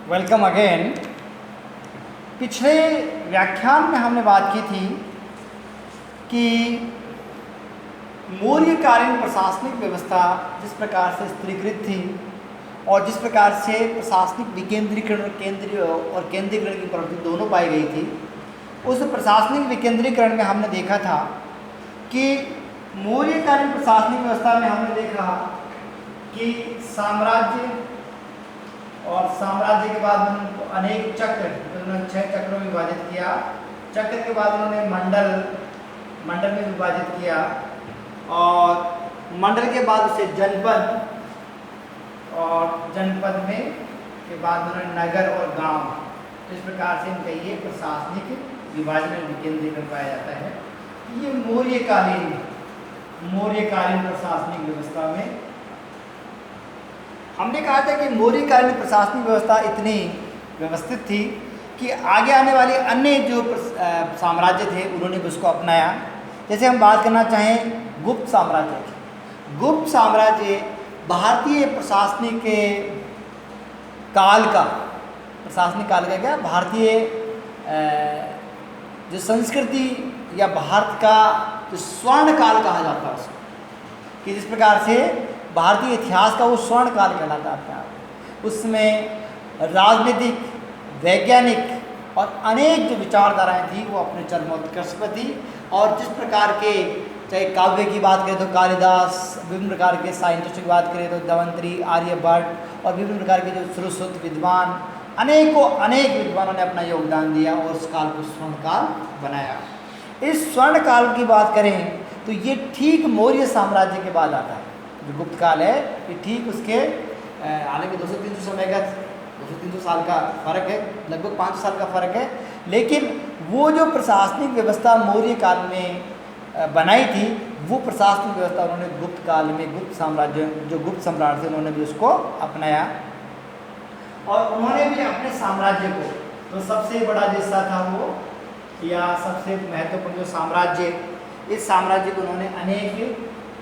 Welcome again. पिछले व्याख्यान में हमने बात की थी कि मौर्यकालीन प्रशासनिक व्यवस्था जिस प्रकार से स्त्रीकृत थी और जिस प्रकार से प्रशासनिक विकेंद्रीकरण और केंद्रीकरण की प्रवृत्ति दोनों पाई गई थी, उस प्रशासनिक विकेंद्रीकरण में हमने देखा था कि मौर्यकालीन प्रशासनिक व्यवस्था में हमने देखा कि साम्राज्य और साम्राज्य के बाद उनको अनेक चक्र, उन्होंने 6 चक्रों में विभाजित किया। चक्र के बाद उन्होंने मंडल में विभाजित किया और मंडल के बाद उसे जनपद, और जनपद में के बाद उन्होंने नगर और गांव। इस प्रकार से इनका ये प्रशासनिक विभाजन और विकेंद्रीकरण पाया जाता है। ये मौर्यकालीन प्रशासनिक व्यवस्था में हमने कहा था कि मौर्यकालीन प्रशासनिक व्यवस्था इतनी व्यवस्थित थी कि आगे आने वाले अन्य जो साम्राज्य थे उन्होंने भी उसको अपनाया। जैसे हम बात करना चाहें गुप्त साम्राज्य की। गुप्त साम्राज्य भारतीय प्रशासनिक काल का क्या भारतीय जो संस्कृति या भारत का जो स्वर्ण काल कहा जाता है उसको, कि जिस प्रकार से भारतीय इतिहास का वो स्वर्ण काल कहलाता है। उसमें राजनीतिक, वैज्ञानिक और अनेक जो विचारधाराएं थी वो अपने चरमोत्कर्ष पर थी। और जिस प्रकार के चाहे काव्य की बात करें तो कालिदास, विभिन्न प्रकार के साइंटिस्टों की बात करें तो धवंतरी, आर्यभट्ट और विभिन्न प्रकार के जो सुश्रुत विद्वान, अनेक विद्वानों ने अपना योगदान दिया और उस काल को स्वर्ण काल बनाया। इस स्वर्ण काल की बात करें तो ये ठीक मौर्य साम्राज्य के बाद आता है। जो गुप्त काल है ये ठीक उसके हालांकि 200-300 समय का 200-300 साल का फर्क है, लगभग 500 साल का फर्क है, लेकिन वो जो प्रशासनिक व्यवस्था मौर्य काल में बनाई थी वो प्रशासनिक व्यवस्था उन्होंने गुप्त काल में गुप्त सम्राट थे उन्होंने भी उसको अपनाया। और उन्होंने भी अपने साम्राज्य को, तो सबसे बड़ा जिसका था वो या सबसे महत्वपूर्ण जो साम्राज्य, इस साम्राज्य को उन्होंने अनेक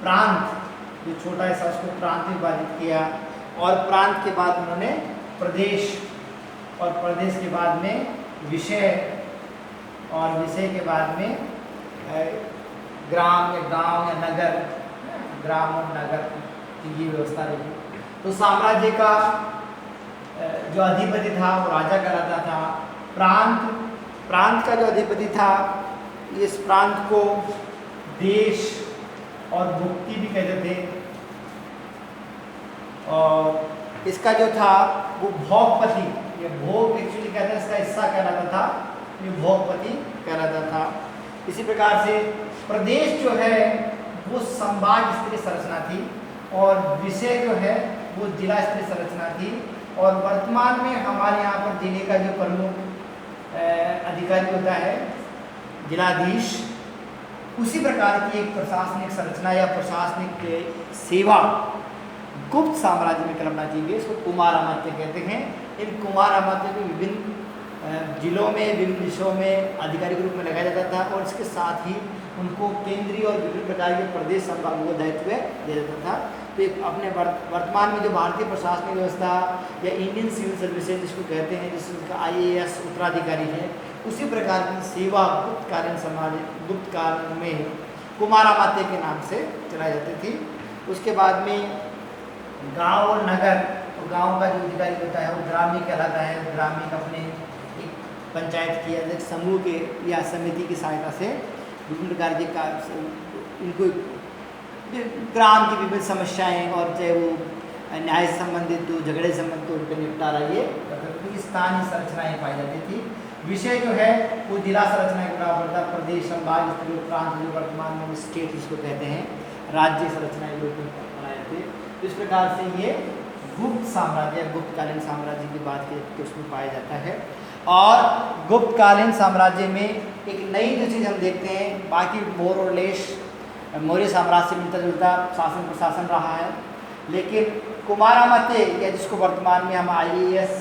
प्रांत, जो छोटा हिस्सा उसको प्रांत में विभाजित किया और प्रांत के बाद उन्होंने प्रदेश, और प्रदेश के बाद में विषय, और विषय के बाद में ग्राम या गांव या नगर, ग्राम और नगर की ये व्यवस्था रही। तो साम्राज्य का जो अधिपति था वो राजा कहलाता था। प्रांत का जो अधिपति था, इस प्रांत को देश और भुक्ति भी कहते थे। और इसका जो था वो भोगपति, ये भोग एक्चुअली कहते हैं, इसका हिस्सा कहलाता था, ये भोगपति कहलाता था। इसी प्रकार से प्रदेश जो है वो संभाग स्तरीय संरचना थी और विषय जो है वो जिला स्तरीय संरचना थी। और वर्तमान में हमारे यहाँ पर जिले का जो प्रमुख अधिकारी होता है जिलाधीश, उसी प्रकार की एक प्रशासनिक संरचना या प्रशासनिक सेवा गुप्त साम्राज्य में कल्पना की गई। इसको कुमार अमात्य कहते हैं। इन कुमार अमात्य को विभिन्न जिलों में, विभिन्न विषयों में अधिकारी के रूप में लगाया जाता था और इसके साथ ही उनको केंद्रीय और विभिन्न प्रकार के प्रदेश संभागों को दायित्व दिया जाता था। तो एक अपने वर्तमान में जो भारतीय प्रशासनिक व्यवस्था या इंडियन सिविल सर्विसेज जिसको कहते हैं, जिसका IAS उत्तराधिकारी है, उसी प्रकार की सेवा गुप्त काल में कुमारामात्य के नाम से चलाई जाती थी। उसके बाद में गांव और नगर, तो गांव का जो अधिकारी होता है वो ग्रामीण कहलाता है। ग्रामीण अपने एक पंचायत की अलग समूह के या समिति की सहायता से विभिन्न प्रकार के कार्य, इनको ग्राम की विभिन्न समस्याएं और चाहे वो न्याय से संबंधित हो, झगड़े से संबंधित हो, उनका निपटारा ये क्योंकि स्थानीय संरचनाएँ पाई जाती थी। विषय जो है वो जिला संरचना के बराबर था। प्रदेश, संभाग स्तरीय, प्रांत जो वर्तमान में स्टेट जिसको कहते हैं, राज्य संरचना के रूप में बनाए थे। इस प्रकार से ये गुप्त साम्राज्य, गुप्तकालीन साम्राज्य की बात की तो उसमें पाया जाता है। और गुप्तकालीन साम्राज्य में एक नई जो चीज़ हम देखते हैं, बाकी मोर और लेस मौर्य साम्राज्य से मिलता जुलता शासन प्रशासन रहा है, लेकिन कुमारामात्य या जिसको वर्तमान में हम IAS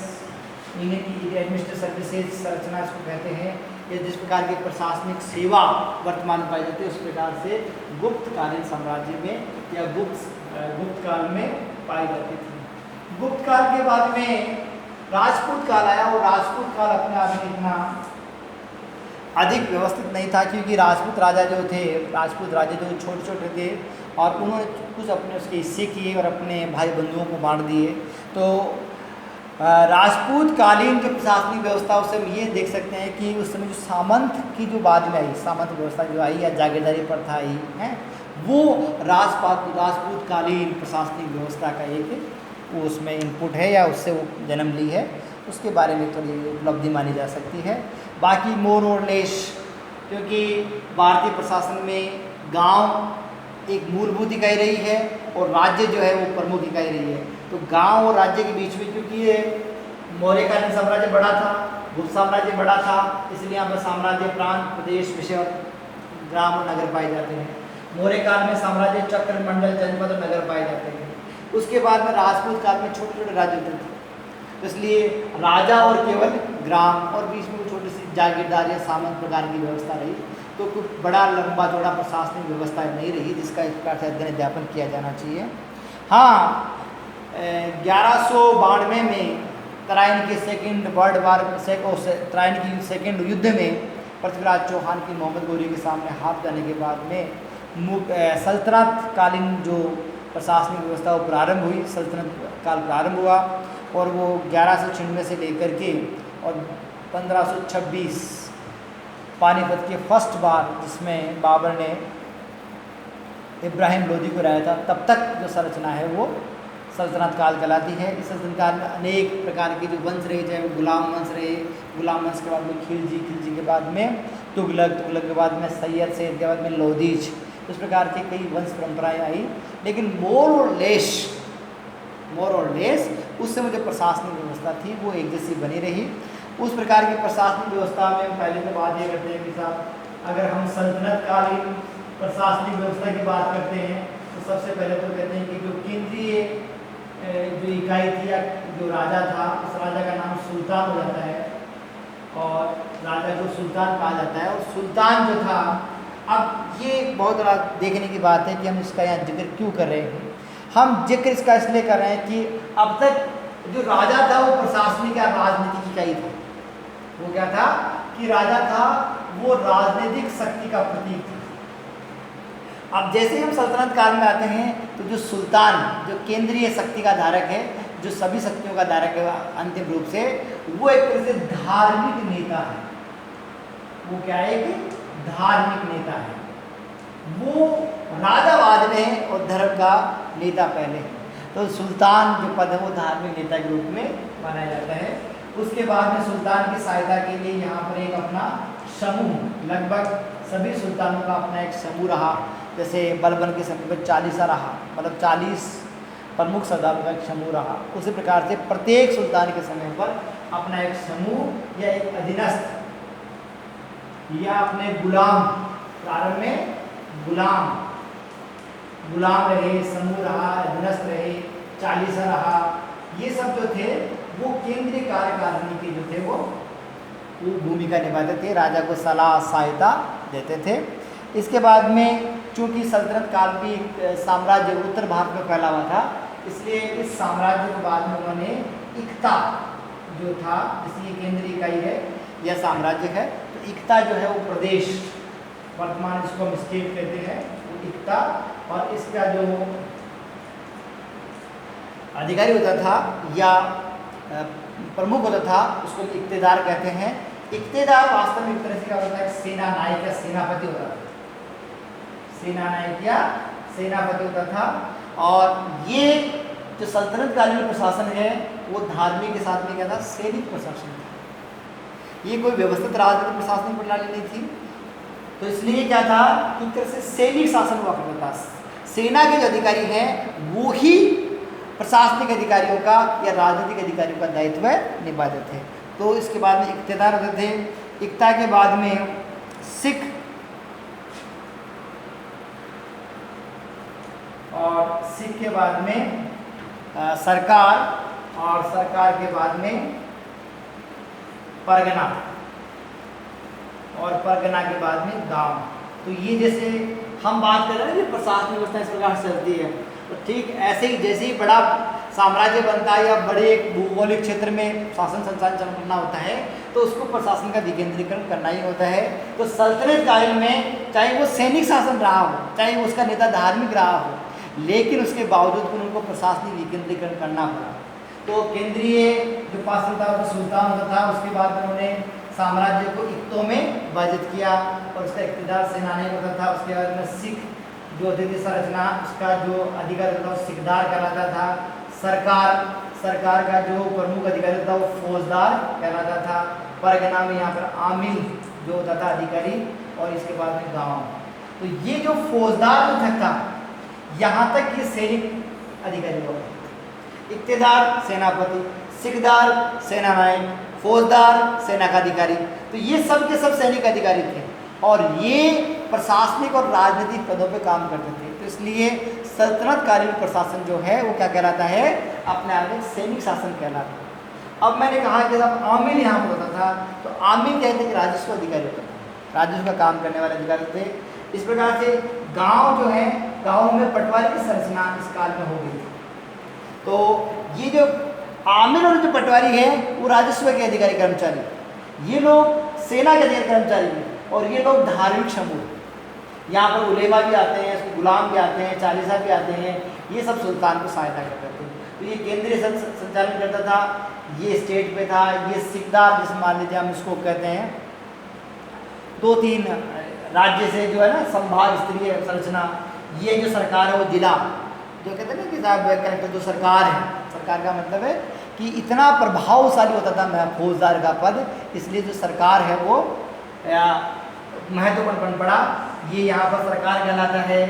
इंडियन एडमिनिस्ट्रेटिव सर्विसेज संरचना इसको कहते हैं, या जिस प्रकार की प्रशासनिक सेवा वर्तमान में पाई जाती है, उस प्रकार से गुप्तकालीन साम्राज्य में या गुप्त काल में पाई जाती थी। गुप्त काल के बाद में राजपूत काल आया, और राजपूत काल अपने आप में इतना अधिक व्यवस्थित नहीं था, क्योंकि राजपूत राजा जो थे, राजपूत राजा जो छोटे छोटे थे, और उन्होंने कुछ अपने उसके हिस्से किए और अपने भाई बंधुओं को बांट दिए। तो राजपूत कालीन जो प्रशासनिक व्यवस्था, उससे हम ये देख सकते हैं कि उस समय जो सामंत की जो बाद में आई, सामंत व्यवस्था जो आई या जागीरदारी प्रथा आई है, वो राजपूत कालीन प्रशासनिक व्यवस्था का एक वो उसमें इनपुट है या उससे वो जन्म ली है, उसके बारे में थोड़ी उपलब्धि मानी जा सकती है। बाकी मोर और लेस, क्योंकि भारतीय प्रशासन में गांव एक मूलभूत इकाई रही है और राज्य जो है वो प्रमुख इकाई रही है। तो गांव और राज्य के बीच में, क्योंकि ये मौर्यकालीन साम्राज्य बड़ा था, गुप्त साम्राज्य बड़ा था, इसलिए यहाँ पर साम्राज्य प्रांत, प्रदेश, विषय और ग्राम और नगर पाए जाते हैं। मौर्य काल में साम्राज्य, चक्र, मंडल, जनपद और नगर पाए जाते हैं। उसके बाद में राजपूत काल में छोटे छोटे राज्य होते थे, तो इसलिए राजा और केवल ग्राम, और बीच में छोटी सी जागीरदार या सामंत प्रकार की व्यवस्था रही। तो कुछ बड़ा लंबा चौड़ा प्रशासनिक व्यवस्था नहीं रही जिसका इस प्रकार से अध्ययन अध्यापन किया जाना चाहिए। हाँ, 1192 में तराइन के सेकंड वर्ल्ड वार, तराइन की सेकंड युद्ध में पृथ्वीराज चौहान की मोहम्मद गौरी के सामने हार जाने के बाद में सल्तनत कालीन जो प्रशासनिक व्यवस्था वो प्रारंभ हुई, सल्तनत काल प्रारंभ हुआ, और वो 1196 से लेकर के और 1526 पानीपत के फर्स्ट बार जिसमें बाबर ने इब्राहिम लोदी को हराया था, तब तक जो संरचना है वो सल्तनत काल कहलाती है। इस सल्तनत काल में अनेक प्रकार के जो वंश रहे, चाहे वो गुलाम वंश रहे, गुलाम वंश के बाद में खिलजी, खिलजी के बाद में तुगलक, तुगलक के बाद में सैयद, सैयद के बाद में लोदीज, इस प्रकार के कई वंश परंपराएं आई। लेकिन मोर और लेस उस समय जो प्रशासनिक व्यवस्था थी वो एक जैसी बनी रही। उस प्रकार की प्रशासनिक व्यवस्था में पहले तो बात ये करते हैं कि साहब अगर हम सल्तनत कालीन प्रशासनिक व्यवस्था की बात करते हैं तो सबसे पहले तो कहते हैं कि जो केंद्रीय जो इकाई थी या जो राजा था, उस राजा का नाम सुल्तान हो जाता है, और राजा को सुल्तान कहा जाता है। और सुल्तान जो था, अब ये बहुत बड़ा देखने की बात है कि हम इसका यहाँ जिक्र क्यों कर रहे हैं। हम जिक्र इसका इसलिए कर रहे हैं कि अब तक जो राजा था वो प्रशासनिक या राजनीतिक इकाई था। वो क्या था कि राजा था वो राजनीतिक शक्ति का प्रतीक था। अब जैसे हम सल्तनत काल में आते हैं तो जो सुल्तान, जो केंद्रीय शक्ति का धारक है, जो सभी शक्तियों का धारक है अंतिम रूप से, वो एक तरह से धार्मिक नेता है। वो क्या है? एक धार्मिक नेता है। वो राजावाद में और धर्म का नेता पहले है। तो सुल्तान जो पद है वो धार्मिक नेता के रूप में माना जाता है। उसके बाद में सुल्तान की सहायता के लिए यहाँ पर एक अपना समूह, लगभग सभी सुल्तानों का अपना एक समूह रहा। जैसे बलबन के समय पर 40 रहा, मतलब 40 प्रमुख सरदारों का एक समूह रहा। उसी प्रकार से प्रत्येक सुल्तान के समय पर अपना एक समूह या एक अधीनस्थ या अपने गुलाम, प्रारंभ में गुलाम रहे, समूह रहा, अधीनस्थ रहे, 40 रहा। ये सब जो थे वो केंद्रीय कार्यकारिणी के जो थे वो भूमिका निभाते थे, राजा को सलाह सहायता देते थे। इसके बाद में चूंकि सल्तनत काल की साम्राज्य उत्तर भारत में फैला हुआ था, इसलिए इस साम्राज्य के बाद में उन्होंने इक्ता जो था, इसलिए केंद्रीय इकाई है या साम्राज्य है, तो इक्ता जो है वो प्रदेश, वर्तमान इसको हम स्टेट कहते हैं, वो इक्ता, और इसका जो अधिकारी होता था या प्रमुख होता था उसको इक्तेदार कहते हैं। इक्तेदार वास्तव में एक तरह से क्या होता है? सेना नायक या सेनापति होता था, सेना नायक या सेनापति होता था। और ये जो सल्तनत कालीन प्रशासन है वो धार्मिक के साथ में क्या था? सैनिक प्रशासन था। ये कोई व्यवस्थित राजनीतिक प्रशासनिक प्रणाली नहीं थी। तो इसलिए क्या था? एक तरह से सैनिक शासन हुआ करता था। सेना के जो अधिकारी हैं वो ही प्रशासनिक अधिकारियों का या राजनीतिक अधिकारियों का दायित्व निभाते थे। तो इसके बाद में इक्तेदार होते थे। इक्ता के बाद में सिख, और सिख के बाद में सरकार, और सरकार के बाद में परगना, और परगना के बाद में गांव। तो ये जैसे हम बात कर रहे हैं कि प्रशासनिक व्यवस्था इस प्रकार से चलती है, तो ठीक ऐसे ही जैसे ही बड़ा साम्राज्य बनता है या बड़े एक भौगोलिक क्षेत्र में शासन संचालन करना होता है तो उसको प्रशासन का विकेंद्रीकरण करना ही होता है। तो सल्तनत काल में चाहे वो सैनिक शासन रहा हो, चाहे उसका नेता धार्मिक रहा हो, लेकिन उसके बावजूद भी उनको प्रशासनिक विकेंद्रीकरण करना पड़ा। तो केंद्रीय जो शासन था वो सुल्तान होता था, उसके बाद उन्होंने साम्राज्य को इक्तों में विभाजित किया और उसका इक़्तिदार सेनानी होता था। उसके बाद में सिख जो अधिकार संरचना उसका जो अधिकारी होता था वो सिखदार कहलाता था। सरकार का जो प्रमुख अधिकारी होता था वो फौजदार कहलाता था। परगना में यहाँ पर आमिल जो होता था अधिकारी, और इसके बाद में गांव। तो ये जो फौजदार जो था यहाँ तक ये सैनिक अधिकारी हुआ, इक़्तिदार सेनापति, सिखदार सेना नायक, फौजदार सेना का अधिकारी, तो ये सब के सब सैनिक अधिकारी थे और ये प्रशासनिक और राजनीतिक पदों पे काम करते थे। तो इसलिए सल्तनतकालीन प्रशासन जो है वो क्या कहलाता है, अपने आप में सैनिक शासन कहलाता है। अब मैंने कहा कि जब आमिल यहाँ पर होता था तो आमिल कहते हैं कि राजस्व अधिकारी होता था, राजस्व का काम करने वाले अधिकारी थे। इस प्रकार से गांव जो है, गाँव में पटवारी की संरचना इस काल में हो गई थी। तो ये जो आमिल और जो पटवारी है वो राजस्व के अधिकारी कर्मचारी, ये लोग सेना के अधिकारी कर्मचारी हैं और ये लोग धार्मिक समूह, यहाँ पर उलेमा भी आते हैं, गुलाम भी आते हैं, चालीसा भी आते हैं, ये सब सुल्तान को सहायता करते थे। तो ये केंद्रीय संचालन करता था, ये स्टेट पे था। ये सिखदार जिस मान लीजिए हम इसको कहते हैं 2-3 राज्य से जो है ना संभाग स्तरीय संरचना। ये जो सरकार है वो जिला जो कहते हैं ना कि साहब कलेक्टर जो सरकार है, सरकार का मतलब है कि इतना प्रभावशाली होता था फौजदार का पद, इसलिए जो सरकार है वो महत्वपूर्ण बन पड़ा। ये यहाँ पर सरकार कहलाता है,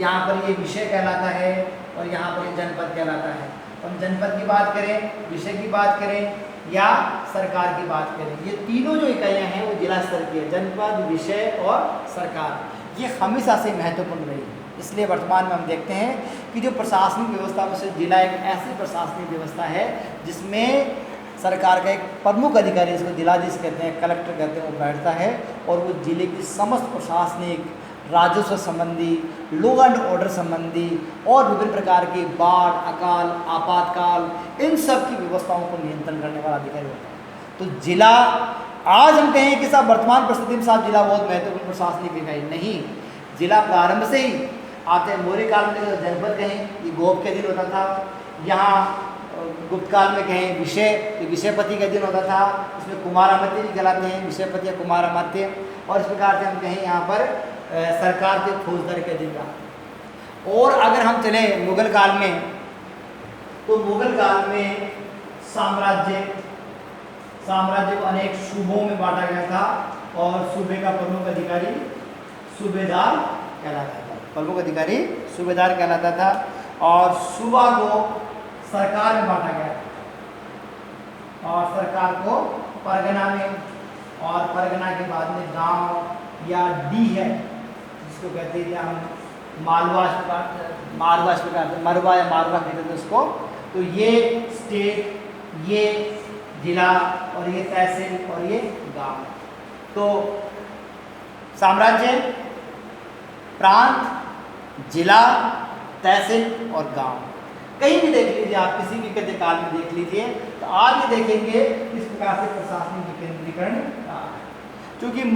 यहाँ पर ये विषय कहलाता है और यहाँ पर ये जनपद कहलाता है। हम जनपद की बात करें, विषय की बात करें या सरकार की बात करें, ये तीनों जो इकाइयाँ हैं वो जिला स्तर की है, जनपद, विषय और सरकार। ये हमेशा से महत्वपूर्ण रही है। इसलिए वर्तमान में हम देखते हैं कि जो प्रशासनिक व्यवस्था में से जिला एक ऐसी प्रशासनिक व्यवस्था है जिसमें सरकार का एक प्रमुख अधिकारी, जिसको जिलाधीश कहते हैं, कलेक्टर कहते हैं, वो बैठता है और वो जिले की समस्त प्रशासनिक, राजस्व संबंधी, लॉ एंड ऑर्डर संबंधी और विभिन्न प्रकार की बाढ़, अकाल, आपातकाल, इन सब की व्यवस्थाओं को नियंत्रण करने वाला अधिकारी होता है। तो जिला, आज हम कहें कि साहब वर्तमान परिस्थिति में साहब जिला बहुत महत्वपूर्ण प्रशासनिक इकाई नहीं, जिला प्रारंभ से ही आते हैं। मौर्य काल में जो जनपद कहें ये गोप के दिन होता था, यहाँ गुप्त काल में कहें विषय, तो विषयपति का दिन होता था, इसमें कुमारामत्य भी कहलाते हैं, विषयपति या कुमारामत्य। और इस प्रकार से हम कहें यहाँ पर सरकार के फौजदार के दिन का। और अगर हम चले मुगल काल में, तो मुगल काल में साम्राज्य को अनेक सूबों में बांटा गया था और सूबे का प्रमुख अधिकारी सूबेदार कहलाता था, प्रमुख अधिकारी सूबेदार कहलाता था। और सूबा को सरकार में बांटा गया और सरकार को परगना में, और परगना के बाद में गांव या डी है जिसको कहते हैं हम मरवा या मारवा कहते थे उसको। तो ये स्टेट, ये जिला और ये तहसील और ये गांव। तो साम्राज्य, प्रांत, जिला, तहसील और गांव, कहीं भी देख लीजिए आप, किसी भी गद्य काल में देख लीजिए, तो आप ये देखेंगे इस प्रकार से प्रशासनिक विकेंद्रीकरण रहा है। क्योंकि हम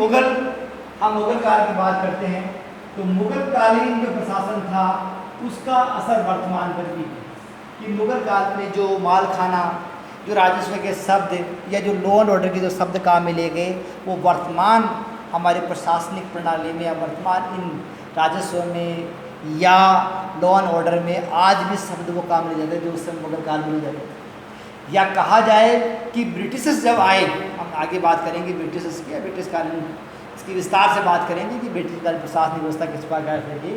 मुगल काल की बात करते हैं तो मुगल कालीन जो प्रशासन था उसका असर वर्तमान पर भी है कि मुगल काल में जो मालखाना, जो राजस्व के शब्द या जो लॉ एंड ऑर्डर के जो शब्द काम में ले गए, वो वर्तमान हमारे प्रशासनिक प्रणाली में या वर्तमान इन राजस्व में या लॉ एंड ऑर्डर में आज भी शब्द वो काम ले जाते हैं जो उस समय मुगल काल में ले जाते थे। या कहा जाए कि ब्रिटिशर्स जब आए, हम आगे बात करेंगे ब्रिटिशर्स की, ब्रिटिश कालीन इसकी विस्तार से बात करेंगे कि ब्रिटिश कालीन प्रशासनिक व्यवस्था किस प्रकार से थी।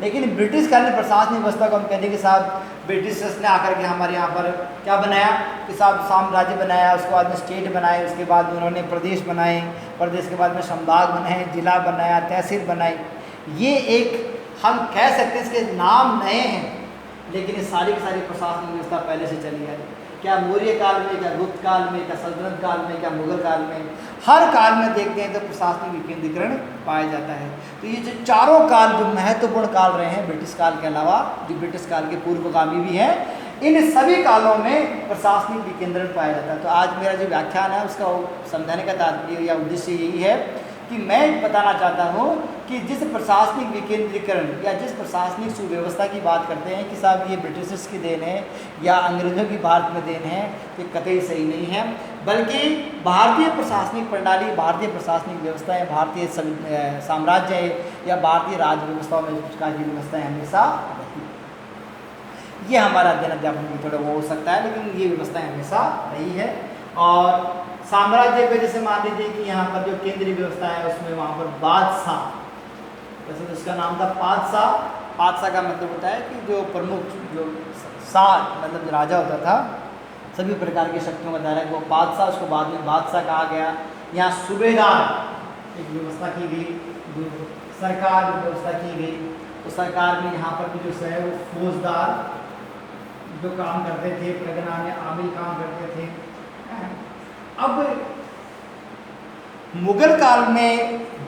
लेकिन ब्रिटिश कालीन प्रशासनिक व्यवस्था को हम कहते हैं कि साहब ब्रिटिशर्स ने आकर के हमारे यहाँ पर क्या बनाया कि साहब साम्राज्य बनाया, उसके बाद में स्टेट बनाए, उसके बाद में उन्होंने प्रदेश बनाए, प्रदेश के बाद में संभाग बनाए, जिला बनाया, तहसील बनाई। ये एक हम कह सकते हैं इसके नाम नए हैं, लेकिन ये सारी की सारी प्रशासनिक व्यवस्था पहले से चली आ रही है। क्या मौर्य काल में, क्या गुप्त काल में, क्या सल्तनत काल में, क्या मुगल काल में, हर काल में देखते हैं तो प्रशासनिक विकेंद्रीकरण पाया जाता है। तो ये जो चारों काल जो महत्वपूर्ण काल रहे हैं ब्रिटिश काल के अलावा, जो ब्रिटिश काल के पूर्वगामी भी हैं, इन सभी कालों में प्रशासनिक विकेंद्रीकरण पाया जाता है। तो आज मेरा जो व्याख्यान है उसका समझाने का तात्पर्य या उद्देश्य यही है कि मैं बताना चाहता हूँ कि जिस प्रशासनिक विकेंद्रीकरण या जिस प्रशासनिक सुव्यवस्था की बात करते हैं कि साहब ये ब्रिटिशर्स की देन है या अंग्रेज़ों की भारत में देन है, ये कतई सही नहीं है, बल्कि भारतीय प्रशासनिक प्रणाली, भारतीय प्रशासनिक व्यवस्थाएं, भारतीय साम्राज्य या भारतीय राज्य व्यवस्थाओं में इस प्रकार की व्यवस्थाएं हमेशा रही। ये हमारा अध्ययन अध्यापन में थोड़ा वो हो सकता है, लेकिन ये व्यवस्थाएं हमेशा रही है। और साम्राज्य पे जैसे मान लीजिए कि यहाँ पर जो केंद्रीय व्यवस्था है उसमें वहाँ पर बादशाह, जैसे उसका नाम था पादशाह। पादशाह का मतलब होता है कि जो प्रमुख, जो मतलब जो राजा होता था, सभी प्रकार की शक्तियों का दायरा, वो बादशाह, उसको बाद में बादशाह कहा गया। यहाँ सूबेदार एक व्यवस्था की गई, जो सरकार व्यवस्था की गई, तो सरकार में यहाँ पर भी जो है वो फौजदार जो काम करते थे, परगना में आमिल काम करते थे। अब मुगल काल में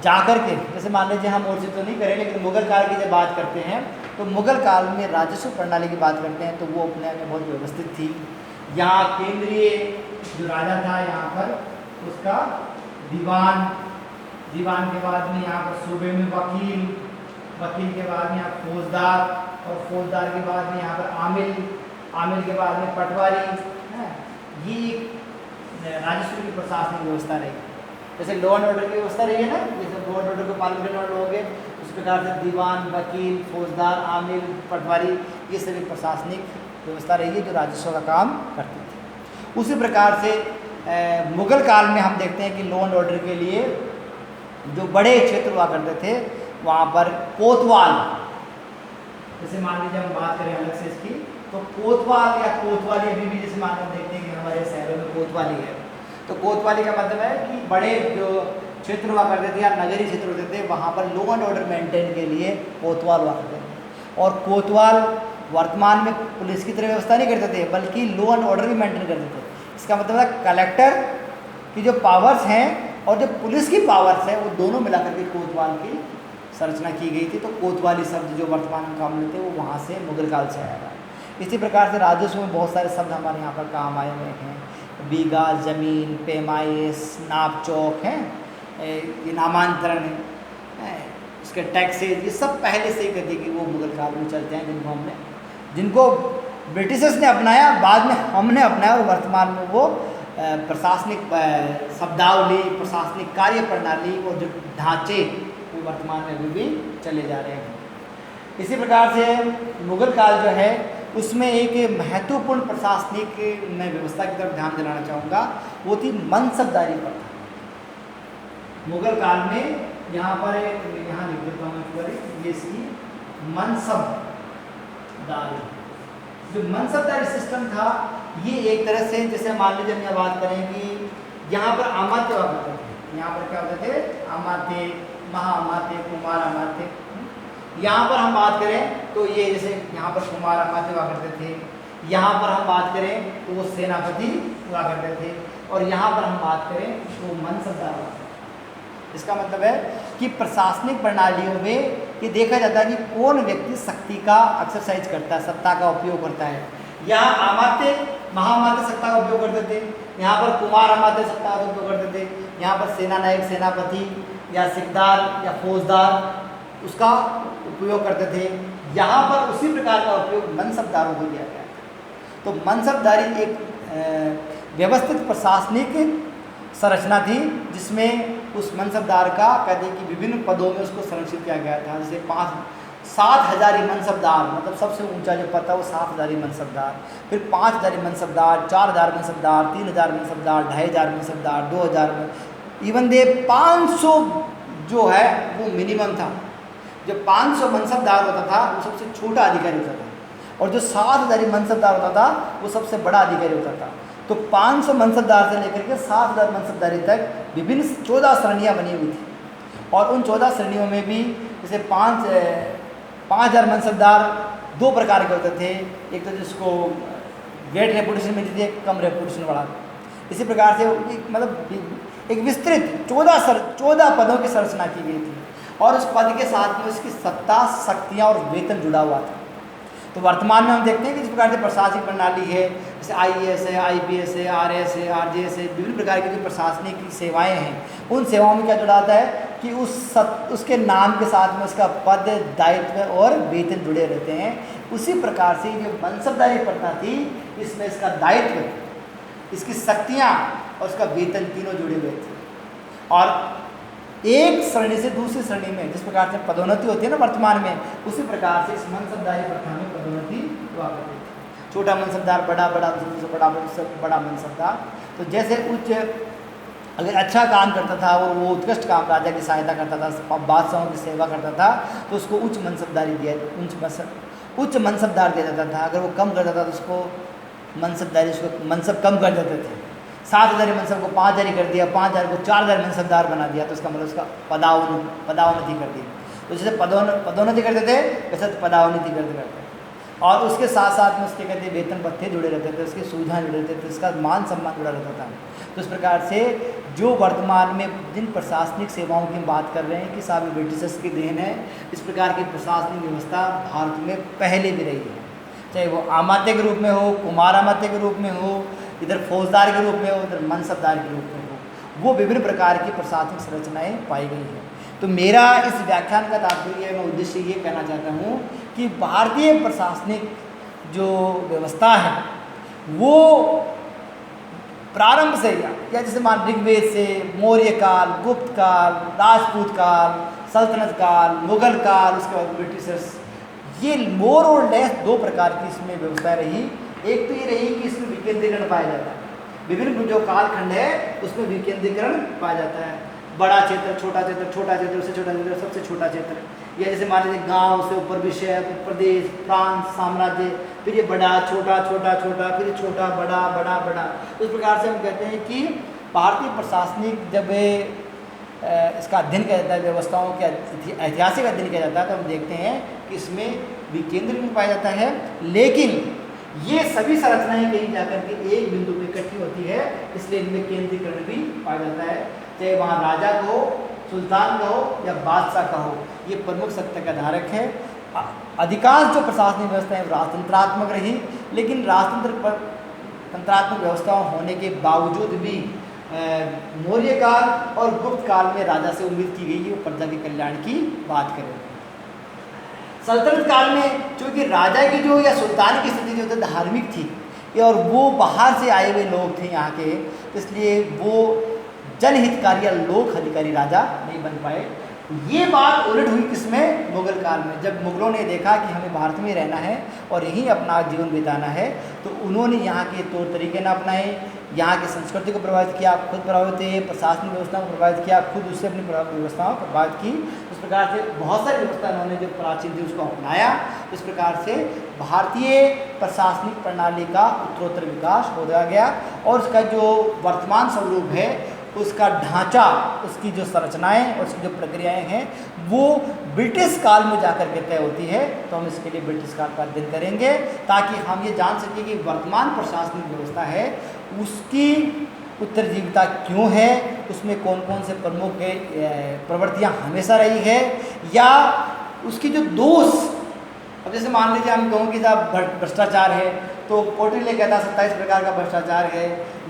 जाकर के, जैसे मान लीजिए हम और से तो नहीं करें, लेकिन मुगल काल की जब बात करते हैं तो मुगल काल में राजस्व प्रणाली की बात करते हैं तो वो अपने में बहुत व्यवस्थित थी। यहाँ केंद्रीय जो राजा था, यहाँ पर उसका दीवान, दीवान के बाद में यहाँ पर सूबे में वकील, वकील के बाद में यहाँ फौजदार, और फौजदार के बाद में यहाँ पर आमिल, आमिल के बाद में पटवारी। ये राजस्व की प्रशासनिक व्यवस्था रही। जैसे लॉ एंड ऑर्डर की व्यवस्था रही है ना, जैसे लॉ एंड ऑर्डर को पालन करने वाले लोग हैं, उस प्रकार से दीवान, वकील, फौजदार, आमिल, पटवारी, ये सभी प्रशासनिक व्यवस्था रही है जो राजस्व का काम करती थी। उसी प्रकार से मुगल काल में हम देखते हैं कि लॉ एंड ऑर्डर के लिए जो बड़े क्षेत्र हुआ करते थे, वहाँ पर कोतवाल, जैसे मान लीजिए हम बात करें अलग से इसकी, तो कोतवाल या कोतवाली अभी भी जैसे मान लीजिए देखते हैं कि हमारे शहरों में कोतवाली है, तो कोतवाली का मतलब है कि बड़े जो क्षेत्र हुआ करते थे या नगरीय क्षेत्र होते थे, वहाँ पर लॉ एंड ऑर्डर मेंटेन के लिए कोतवाल हुआ करते थे। और कोतवाल वर्तमान में पुलिस की तरह व्यवस्था नहीं करते थे, बल्कि लॉ एंड ऑर्डर भी मेंटेन करते थे। इसका मतलब है कलेक्टर की जो पावर्स हैं और जो पुलिस की पावर्स हैं, वो दोनों मिलाकर के कोतवाल की संरचना की गई थी। तो कोतवाली शब्द जो वर्तमान में काम लेते हैं वो वहाँ से मुगल काल से आया है। इसी प्रकार से राजस्व में बहुत सारे शब्द हमारे यहाँ पर काम आए हुए हैं, बीघा ज़मीन, पैमाइश, नाप चौक हैं, ये नामांतरण है, इसके टैक्सेज, ये सब पहले से ही कहते कि वो मुगल काल में चलते हैं, जिनको ब्रिटिशर्स ने अपनाया, बाद में हमने अपनाया, और वर्तमान में वो प्रशासनिक शब्दावली, प्रशासनिक कार्य प्रणाली और जो ढांचे वो वर्तमान में अभी भी चले जा रहे हैं। इसी प्रकार से मुगल काल जो है उसमें एक महत्वपूर्ण प्रशासनिक मैं व्यवस्था की तरफ ध्यान दिलाना चाहूँगा, वो थी मनसबदारी प्रथा। मुगल काल में यहाँ पर यहाँ लिख देता हूँ ये इसकी मनसबदारी, जो मनसबदारी सिस्टम था, ये एक तरह से जैसे मान लीजिए हम बात करें कि यहाँ पर अमात्य हुआ करते थे, यहाँ पर क्या होते थे, अमात्य, महाअमात्य, कुमार अमात्य। यहाँ पर हम बात करें तो ये जैसे यहाँ पर कुमार अमात्य हुआ करते थे, यहाँ पर हम बात करें तो वो सेनापति हुआ करते थे, और यहाँ पर हम बात करें तो मनसबदार हुआ करते थे। इसका मतलब है कि प्रशासनिक प्रणालियों में ये देखा जाता है कि कौन व्यक्ति शक्ति का एक्सरसाइज करता है, सत्ता का उपयोग करता है। यहाँ अमात्य, महाअमात्य सत्ता का उपयोग करते थे, यहाँ पर कुमार अमात्य सत्ता का उपयोग करते थे, यहाँ पर सेना नायक, सेनापति या सिकदार या फौजदार उसका उपयोग करते थे। यहाँ पर उसी प्रकार का उपयोग मनसबदारों को किया गया। तो मनसबदारी एक व्यवस्थित प्रशासनिक संरचना थी, जिसमें उस मनसबदार का कहते हैं कि विभिन्न पदों में उसको संरक्षित किया गया था। जैसे 7,000 मनसबदार, मतलब सबसे ऊंचा जो पद था वो 7,000 मनसबदार, फिर 5,000 मनसबदार, 4,000 मनसबदार, 3,000 मनसबदार, 2,500 मनसबदार, 2,000, इवन दे 500 जो है वो मिनिमम था। जो 500 मनसबदार होता था वो सबसे छोटा अधिकारी होता था, और जो 7,000 मनसबदार होता था वो सबसे बड़ा अधिकारी होता था। तो 500 मनसबदार से लेकर के 7,000 मनसबदारी तक विभिन्न 14 श्रेणियाँ बनी हुई थी, और उन 14 श्रेणियों में भी जैसे 5,000 मनसबदार दो प्रकार के होते थे। एक तो जिसको ग्रेट रेपुटेशन मिलती थी, कम रेपुटेशन वाला। इसी प्रकार से मतलब एक विस्तृत 14 पदों की संरचना की गई थी और उस पद के साथ में उसकी सत्ता, शक्तियाँ और वेतन जुड़ा हुआ था। तो वर्तमान में हम देखते हैं कि जिस प्रकार से प्रशासनिक प्रणाली है, जैसे IAS है, IPS है, RS है, RJS है, विभिन्न प्रकार की जो प्रशासनिक सेवाएं हैं, उन सेवाओं में क्या जुड़ा होता है कि उसके नाम के साथ में उसका पद, दायित्व और वेतन जुड़े रहते हैं। उसी प्रकार से जो मनसबदारी प्रथा थी, इसमें इसका दायित्व, इसकी शक्तियाँ और उसका वेतन तीनों जुड़े हुए थे। और एक श्रेणी से दूसरी श्रेणी में जिस प्रकार से पदोन्नति होती है ना वर्तमान में, उसी प्रकार से इस मनसबदारी प्रथा में पदोन्नति हुआ करती थी। छोटा मनसबदार, बड़ा मनसबदार। तो जैसे उच्च अगर अच्छा काम करता था और वो उत्कृष्ट काम राजा की सहायता करता था, बादशाहों की सेवा करता था, तो उसको उच्च मनसबदार दिया जाता था। अगर वो कम करता था तो उसको मनसब कम कर देते थे। 7,000 मनसब को 5,000 कर दिया, 5,000 को 4,000 मनसबदार बना दिया, तो उसका मतलब उसका पदावनति कर दी। तो जैसे पदोन्नति करते थे वैसे पदावनति करते। और उसके साथ साथ में उसके कहते वेतन भत्ते जुड़े रहते थे, उसकी सुविधाएं जुड़े रहते थे, उसका मान सम्मान जुड़ा रहता था। तो इस प्रकार से जो वर्तमान में जिन प्रशासनिक सेवाओं की बात कर रहे हैं कि साहब ब्रिटिशर्स की देन है, इस प्रकार की प्रशासनिक व्यवस्था भारत में पहले भी रही है, चाहे वो आमात्य के रूप में हो, कुमार आमात्य के रूप में हो, इधर फौजदार के रूप में हो, इधर मनसबदार के रूप में हो, वो विभिन्न प्रकार की प्रशासनिक संरचनाएँ पाई गई हैं। तो मेरा इस व्याख्यान का तात्पर्य, मैं उद्देश्य ये कहना चाहता हूँ कि भारतीय प्रशासनिक जो व्यवस्था है वो प्रारंभ से या जैसे मान ऋग्वेद से मौर्य काल, गुप्त काल, राजपूत काल, सल्तनत काल, मुगल काल, उसके बाद ब्रिटिशर्स, ये मोर और लेस 2 प्रकार की इसमें व्यवस्था रही। एक तो ये रही कि इसमें विकेंद्रीकरण पाया जाता है, विभिन्न जो कालखंड है उसमें विकेंद्रीकरण पाया जाता है। बड़ा क्षेत्र, छोटा क्षेत्र, छोटा क्षेत्र, उससे छोटा क्षेत्र, सबसे छोटा क्षेत्र, या जैसे मान लीजिए गांव से ऊपर विषय, प्रदेश, प्रांत, साम्राज्य, फिर ये बड़ा, छोटा, छोटा, छोटा, फिर छोटा, बड़ा, बड़ा, बड़ा। उस प्रकार से हम कहते हैं कि भारतीय प्रशासनिक जब इसका अध्ययन किया जाता है, व्यवस्थाओं के ऐतिहासिक अध्ययन किया जाता है, तो हम देखते हैं कि इसमें विकेंद्रीकरण पाया जाता है। लेकिन ये सभी संरचनाएं कहीं जाकर के एक बिंदु पर इकट्ठी होती है, इसलिए इनमें केंद्रीकरण भी पाया जाता है। चाहे वहाँ राजा का हो, सुल्तान का हो या बादशाह का हो, ये प्रमुख सत्ता का धारक है। अधिकांश जो प्रशासनिक व्यवस्था है राजतंत्रात्मक रही, लेकिन तंत्रात्मक व्यवस्थाओं होने के बावजूद भी मौर्य काल और गुप्त काल में राजा से उम्मीद की गई कि वो प्रजा के कल्याण की बात करें। सल्तनत काल में चूँकि राजा की जो या सुल्तान की स्थिति जो थी धार्मिक थी और वो बाहर से आए हुए लोग थे यहाँ के, इसलिए वो जनहितकारी या लोक अधिकारी राजा नहीं बन पाए। ये बात उलट हुई किसमें? मुगल काल में। जब मुगलों ने देखा कि हमें भारत में रहना है और यहीं अपना जीवन बिताना है, तो उन्होंने यहाँ के तौर तरीके न अपनाए, यहाँ की संस्कृति को प्रभावित किया, खुद प्रभावित हुए, प्रशासनिक व्यवस्था को प्रभावित किया, खुद उससे अपनी व्यवस्थाओं को प्रभावित की। इस प्रकार से बहुत सारी व्यवस्था उन्होंने जो प्राचीन थी उसको अपनाया। इस प्रकार से भारतीय प्रशासनिक प्रणाली का उत्तरोत्तर विकास हो गया और उसका जो वर्तमान स्वरूप है, उसका ढांचा, उसकी जो संरचनाएं और उसकी जो प्रक्रियाएं हैं, वो ब्रिटिश काल में जाकर के तय होती है। तो हम इसके लिए ब्रिटिश काल का अध्ययन करेंगे ताकि हम ये जान सकें कि वर्तमान प्रशासनिक व्यवस्था है उसकी उत्तरजीविता क्यों है, उसमें कौन कौन से प्रमुख प्रवृत्तियाँ हमेशा रही है, या उसकी जो दोष। अब जैसे मान लीजिए हम कहूँ कि साहब भ्रष्टाचार है, तो कौटिल्य कहता 27 प्रकार का भ्रष्टाचार है।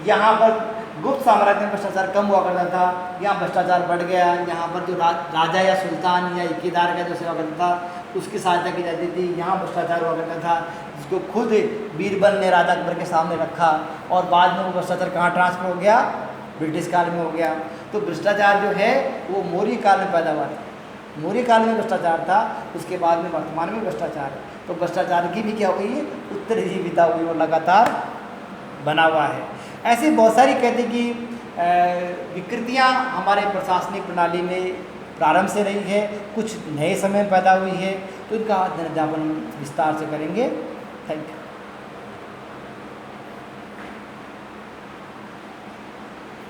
यहाँ पर गुप्त साम्राज्य में भ्रष्टाचार कम हुआ करता था, यहाँ भ्रष्टाचार बढ़ गया। यहाँ पर जो राजा या सुल्तान या इक्केदार का जो सेवा करता था उसकी सहायता की जाती थी, यहाँ भ्रष्टाचार हुआ करता था, जिसको खुद बीरबल ने राजा अकबर के सामने रखा और बाद में वो भ्रष्टाचार कहाँ ट्रांसफर हो गया? ब्रिटिश काल में हो गया। तो भ्रष्टाचार जो है वो मौर्य काल में पैदा हुआ था, मौर्य काल में भ्रष्टाचार था, उसके बाद में वर्तमान में भ्रष्टाचार है। तो भ्रष्टाचार की भी क्या हो गई है? उत्तरजीविता हुई और लगातार बना हुआ है। ऐसे बहुत सारी कहते कि विकृतियाँ हमारे प्रशासनिक प्रणाली में प्रारंभ से रही है, कुछ नए समय में पैदा हुई है, तो इनका अध्ययन विस्तार से करेंगे। Thank you.